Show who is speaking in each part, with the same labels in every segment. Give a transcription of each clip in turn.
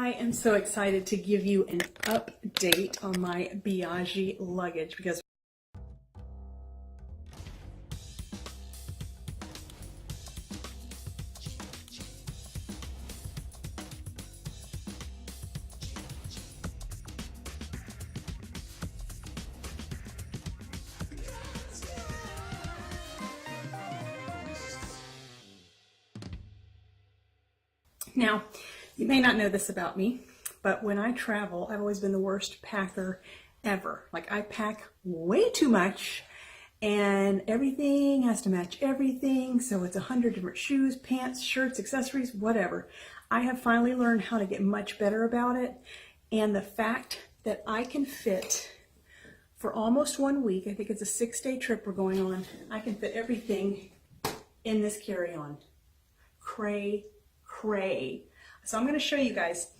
Speaker 1: I am so excited to give you an update on my Biaggi luggage because now, you may not know this about me, but when I travel, I've always been the worst packer ever. Like, I pack way too much and everything has to match everything. So it's 100 different shoes, pants, shirts, accessories, whatever. I have finally learned how to get much better about it. And the fact that I can fit for almost 1 week, I think it's a 6-day trip we're going on, I can fit everything in this carry-on. Cray. So I'm going to show you guys.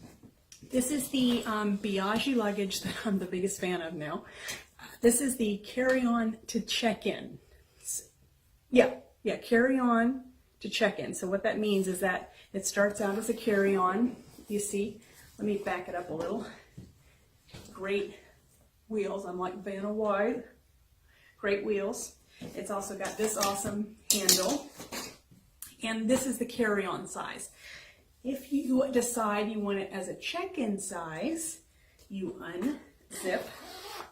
Speaker 1: This is the Biaggi luggage that I'm the biggest fan of now. This is the carry-on to check-in. Yeah, carry-on to check-in. So what that means is that it starts out as a carry-on. You see, let me back it up a little. Great wheels, unlike Vanna White. Great wheels. It's also got this awesome handle. And this is the carry-on size. If you decide you want it as a check-in size, you unzip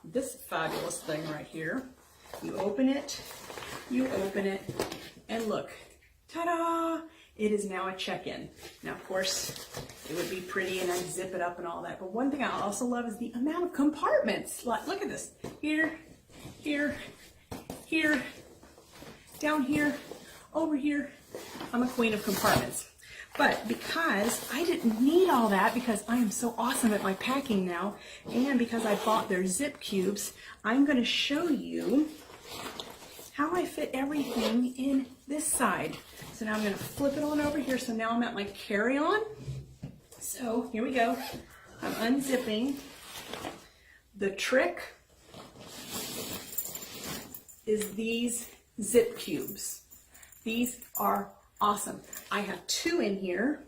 Speaker 1: this fabulous thing right here. You open it, and look, ta-da! It is now a check-in. Now, of course, it would be pretty and I'd zip it up and all that. But one thing I also love is the amount of compartments. Look at this. Here, down here, over here. I'm a queen of compartments. But because I didn't need all that, because I am so awesome at my packing now, and because I bought their zip cubes, I'm going to show you how I fit everything in this side. So now I'm going to flip it on over here. So now I'm at my carry-on. So here we go. I'm unzipping. The trick is these zip cubes. These are awesome. I have 2 in here,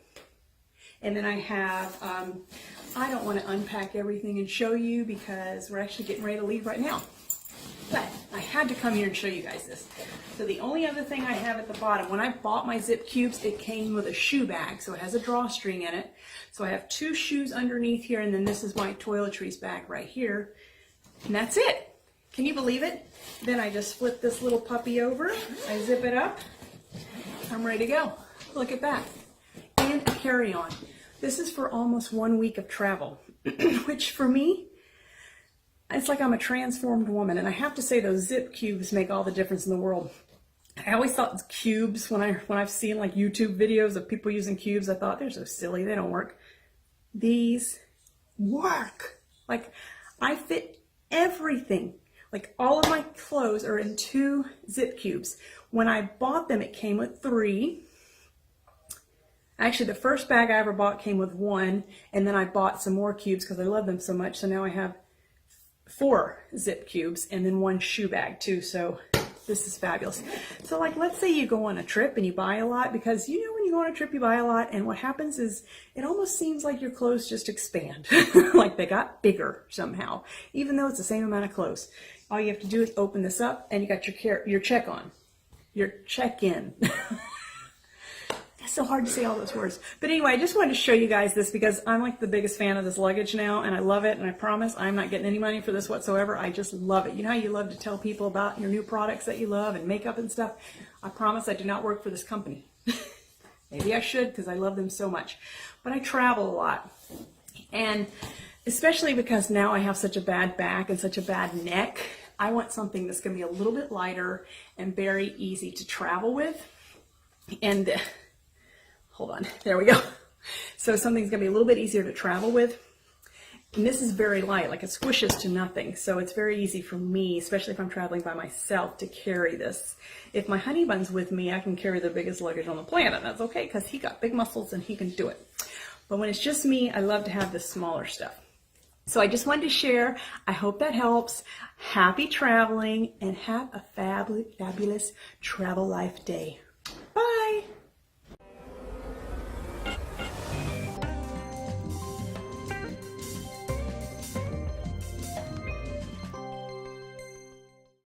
Speaker 1: and then I have, I don't want to unpack everything and show you because we're actually getting ready to leave right now. But I had to come here and show you guys this. So the only other thing I have at the bottom, when I bought my zip cubes, it came with a shoe bag. So it has a drawstring in it. So I have 2 shoes underneath here, and then this is my toiletries bag right here. And that's it. Can you believe it? Then I just flip this little puppy over. I zip it up. I'm ready to go. Look at that. And a carry-on. This is for almost 1 week of travel, which for me, it's like I'm a transformed woman. And I have to say those zip cubes make all the difference in the world. I always thought cubes, when I've seen like YouTube videos of people using cubes, I thought they're so silly, they don't work. These work. Like, I fit everything. Like, all of my clothes are in 2 zip cubes. When I bought them, it came with 3. Actually, the first bag I ever bought came with 1, and then I bought some more cubes because I love them so much. So now I have 4 zip cubes and then 1 shoe bag too. So this is fabulous. So like, let's say you go on a trip and you buy a lot, because you know when you go on a trip you buy a lot, and what happens is it almost seems like your clothes just expand. Like they got bigger somehow, even though it's the same amount of clothes. All you have to do is open this up and you got your check-on, your check-in. It's so hard to say all those words. But anyway, I just wanted to show you guys this because I'm like the biggest fan of this luggage now, and I love it, and I promise I'm not getting any money for this whatsoever. I just love it. You know how you love to tell people about your new products that you love and makeup and stuff? I promise I do not work for this company. Maybe I should, because I love them so much. But I travel a lot. And especially because now I have such a bad back and such a bad neck, I want something that's going to be a little bit lighter and very easy to travel with. And hold on, there we go. So something's gonna be a little bit easier to travel with. And this is very light, like it squishes to nothing. So it's very easy for me, especially if I'm traveling by myself, to carry this. If my honey bun's with me, I can carry the biggest luggage on the planet. That's okay, because he got big muscles and he can do it. But when it's just me, I love to have this smaller stuff. So I just wanted to share. I hope that helps. Happy traveling, and have a fabulous travel life day.